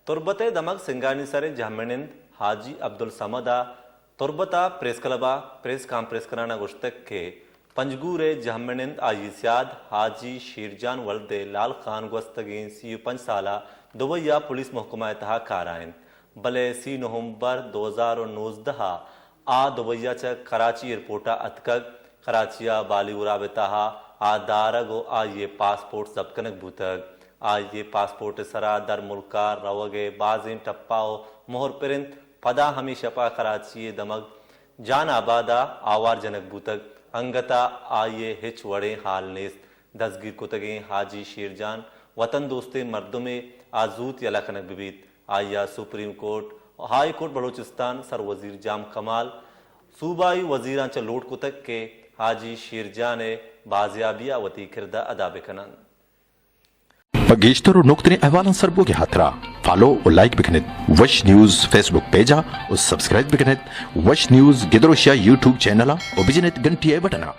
تربت دمک سنگانی سر جامنند حاجی عبدالصمدہ تربتا press کلبا press conference کرانا گشتک کے پنجگور جامنند آئی سیاد حاجی شیرجان ولد لال خان گوستگین 35 سالہ دویا پولیس محکمہ اتحا کارائن بلے 30 نومبر 2019 آ دویا چا کراچی ایئرپورٹا اتکگ کراچیا بالی رابطہ آ دارگو آئیے پاسپورٹ زبکنک بوتگ آئیے پاسپورٹ سرا در ملکا روگے بازین ٹپاؤ مہر پرنت پدا ہمیشہ پا کراچی دمگ جان آبادا آوار جنک بوتگ انگتا آئیے ہچ وڑے حال نیست دستگیر کتگیں حاجی شیرجان وطن دوستے مردم آزوت یا لکھنک ببیت آئیا supreme court high court Balochistan سر وزیر جام کمال صوبائی وزیران چا لوٹ کتک کے حاجی شیرجان بازیابیہ وطی کردہ ادا بکنن بگیشتر اور نقطۂ احوالن سربو کے ہاتھرا فالو اور لائک بکنت وش نیوز فیس بک پیجا اور سبسکرائب بکنت وش نیوز گدروشیا یوٹیوب چینل اور بجنت گھنٹی بٹنا